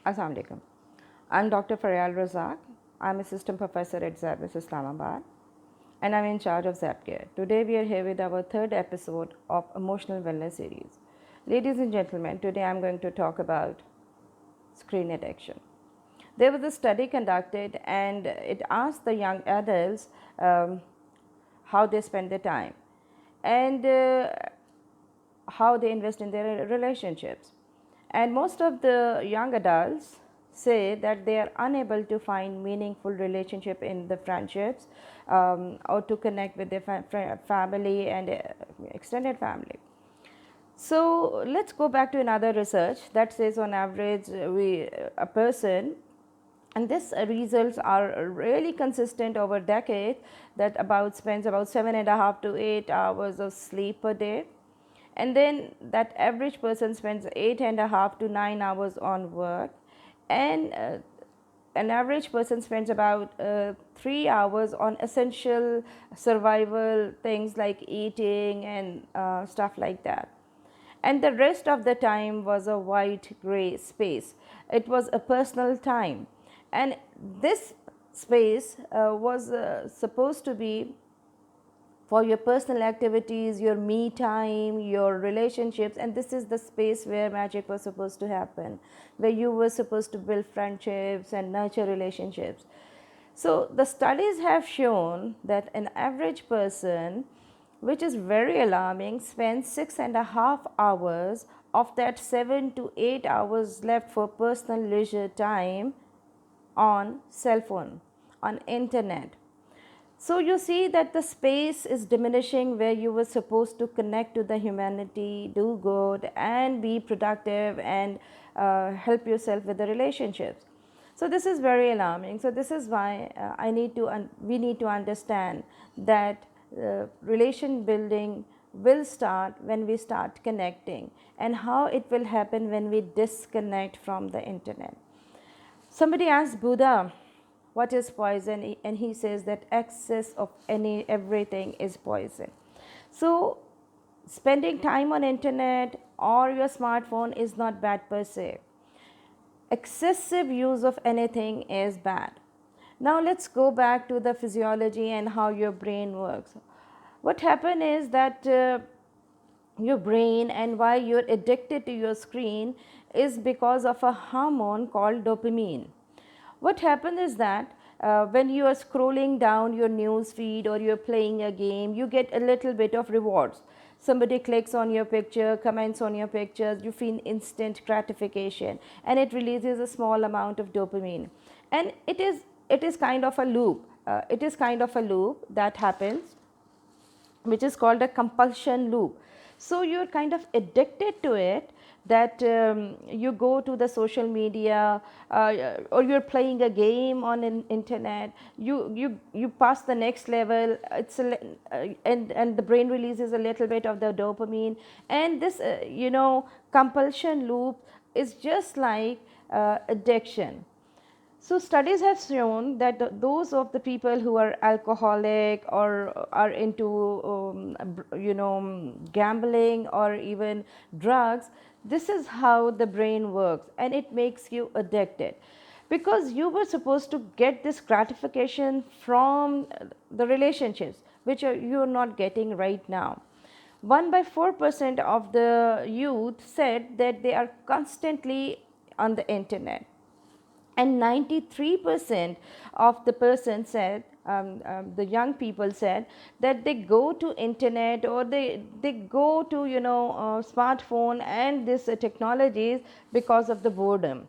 Assalamu alaikum. I'm Dr. Faryal Razak. I'm assistant professor at ZAB, Islamabad, and I'm in charge of ZAB Care. Today we are here with our third episode of Emotional Wellness series. Ladies and gentlemen, today I'm going to talk about screen addiction. There was a study conducted and it asked the young adults how they spend their time and how they invest in their relationships. And most of the young adults say that they are unable to find meaningful relationship in the friendships or to connect with their family and extended family. So let's go back to another research that says on average a person, and these results are really consistent over decades, that spends about 7.5 to 8 hours of sleep per day, and then that average person spends 8.5 to 9 hours on work, and an average person spends about 3 hours on essential survival things like eating and stuff like that. And the rest of the time was a white gray space. It was a personal time, and this space was supposed to be for your personal activities, your me time, your relationships, and this is the space where magic was supposed to happen, where you were supposed to build friendships and nurture relationships. So the studies have shown that an average person, which is very alarming, spends 6.5 hours of that 7 to 8 hours left for personal leisure time on cell phone, on internet. So you see that the space is diminishing where you were supposed to connect to the humanity, do good and be productive and help yourself with the relationships. So this is very alarming. So this is why we need to understand that relation building will start when we start connecting, and how it will happen when we disconnect from the internet. Somebody asked Buddha, what is poison? And he says that excess of everything is poison. So spending time on internet or your smartphone is not bad per se. Excessive use of anything is bad. Now let's go back to the physiology and how your brain works. What happens is that your brain, and why you're addicted to your screen, is because of a hormone called dopamine. What happens is that when you are scrolling down your news feed or you're playing a game, you get a little bit of rewards. Somebody clicks on your picture, comments on your pictures, you feel instant gratification, and it releases a small amount of dopamine. And it is kind of a loop. It is kind of a loop that happens, which is called a compulsion loop. So you're kind of addicted to it, that you go to the social media or you're playing a game on an internet, you pass the next level, and the brain releases a little bit of the dopamine, and this compulsion loop is just like addiction. So studies have shown that those of the people who are alcoholic or are into gambling or even drugs, this is how the brain works, and it makes you addicted, because you were supposed to get this gratification from the relationships which you are not getting right now. 1/4% of the youth said that they are constantly on the internet, and 93% of the person said, the young people said, that they go to internet or they go to smartphone and this technologies because of the boredom,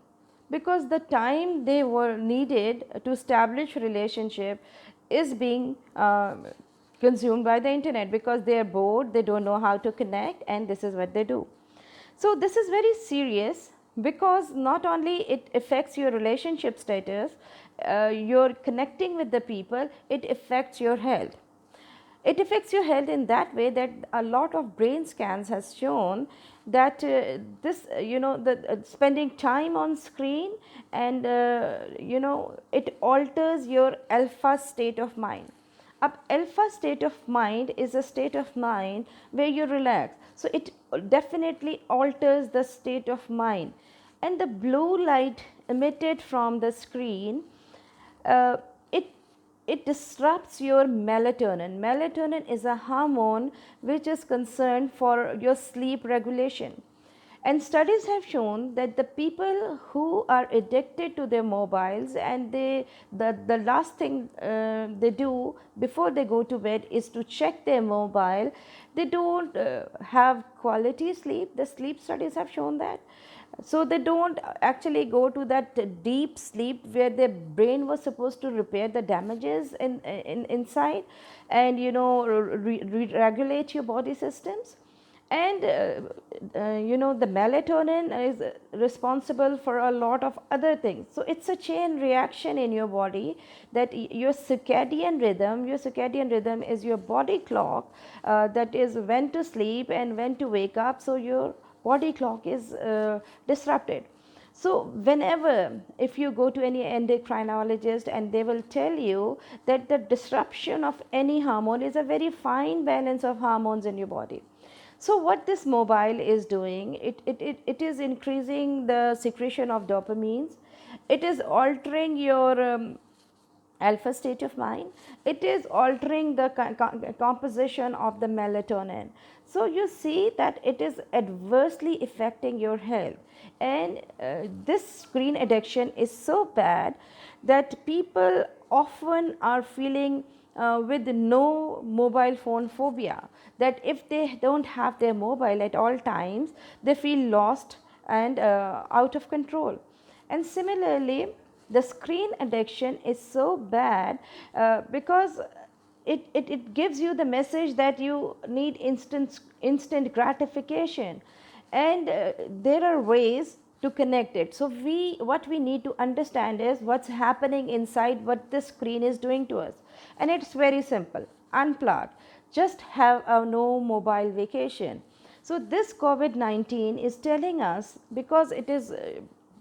because the time they were needed to establish relationship is being consumed by the internet, because they are bored, they don't know how to connect, and this is what they do. So this is very serious, because not only it affects your relationship status, you're connecting with the people, it affects your health. It affects your health in that way that a lot of brain scans has shown that spending time on screen, and it alters your alpha state of mind. Alpha state of mind is a state of mind where you relax. So it definitely alters the state of mind. And the blue light emitted from the screen, uh, it it disrupts your melatonin. Melatonin is a hormone which is concerned for your sleep regulation. And studies have shown that the people who are addicted to their mobiles, and the last thing they do before they go to bed is to check their mobile, they don't have quality sleep. The sleep studies have shown that. So they don't actually go to that deep sleep where their brain was supposed to repair the damages inside, and regulate your body systems. And the melatonin is responsible for a lot of other things. So it's a chain reaction in your body, that your circadian rhythm is your body clock, that is when to sleep and when to wake up. So your body clock is disrupted. So whenever, if you go to any endocrinologist, and they will tell you that the disruption of any hormone is a very fine balance of hormones in your body. So what this mobile is doing, it is increasing the secretion of dopamines, it is altering your alpha state of mind, it is altering the composition of the melatonin. So you see that it is adversely affecting your health. And this screen addiction is so bad that people often are feeling with no mobile phone phobia, that if they don't have their mobile at all times, they feel lost and out of control. And similarly, the screen addiction is so bad because it gives you the message that you need instant gratification, and there are ways to connect it. So what we need to understand is what's happening inside, what the screen is doing to us. And it's very simple: unplug, just have a no mobile vacation. So this COVID-19 is telling us, because it is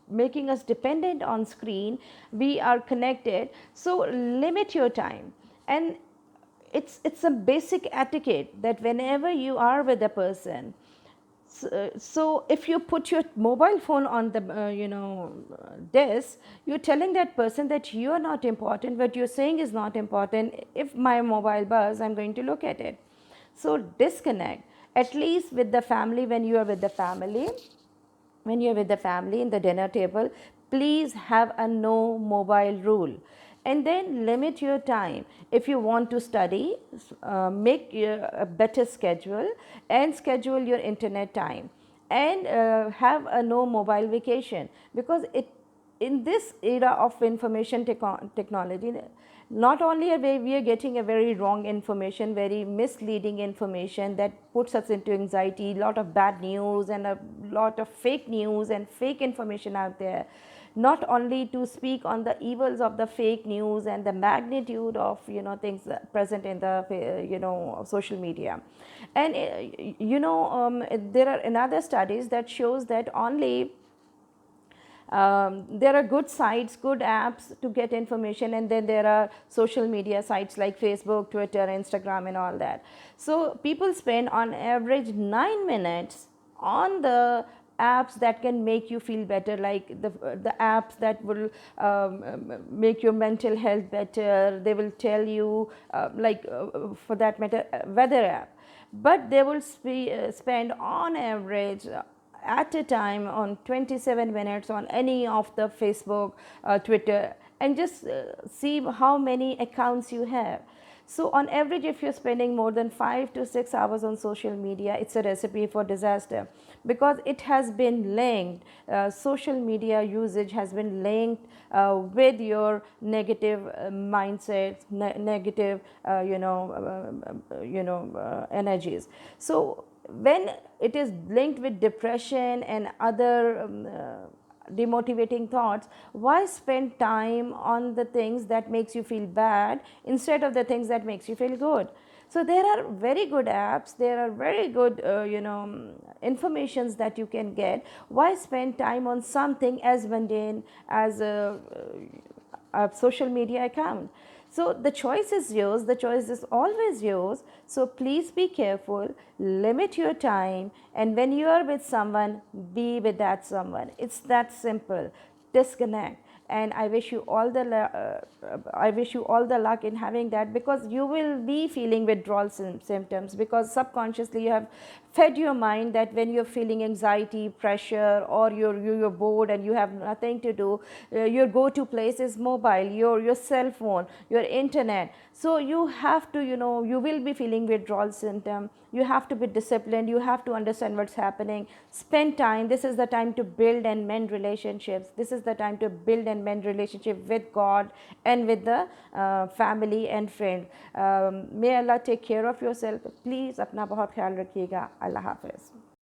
making us dependent on screen, we are connected, so limit your time. And it's a basic etiquette that whenever you are with a person, so if you put your mobile phone on the desk, you're telling that person that you are not important, what you're saying is not important. If my mobile buzz, I'm going to look at it. So disconnect, at least with the family. When you are with the family, in the dinner table, please have a no mobile rule, and then limit your time. If you want to study, make a better schedule and schedule your internet time, and have a no mobile vacation. Because in this era of information technology, not only are we are getting a very wrong information, very misleading information that puts us into anxiety, lot of bad news and a lot of fake news and fake information out there. Not only to speak on the evils of the fake news and the magnitude of things present in the social media. And there are another studies that shows that only there are good sites, good apps to get information, and then there are social media sites like Facebook, Twitter, Instagram and all that. So people spend on average 9 minutes on the apps that can make you feel better, like the apps that will make your mental health better. They will tell you for that matter, weather app. But they will spend on average at a time on 27 minutes on any of the Facebook, Twitter, and just see how many accounts you have. So on average, if you're spending more than 5 to 6 hours on social media, it's a recipe for disaster, because it has been linked, social media usage has been linked with your negative mindsets, negative energies. So when it is linked with depression and other demotivating thoughts, why spend time on the things that makes you feel bad instead of the things that makes you feel good? So there are very good apps, there are very good informations that you can get. Why spend time on something as mundane as a social media account? So the choice is yours, the choice is always yours. So please be careful, limit your time, and when you are with someone, be with that someone. It's that simple. disconnect. And I wish you all the luck in having that, because you will be feeling withdrawal symptoms, because subconsciously you have fed your mind that when you're feeling anxiety, pressure, or you're bored and you have nothing to do, your go-to place is mobile, your cell phone, your internet. So you have to, you will be feeling withdrawal symptom. You have to be disciplined. You have to understand what's happening. Spend time. This is the time to build and mend relationships. This is the time to build and mend relationship with God and with the family and friend. May Allah take care of yourself. Please अपना बहुत ख्याल रखिएगा. Allah Hafiz.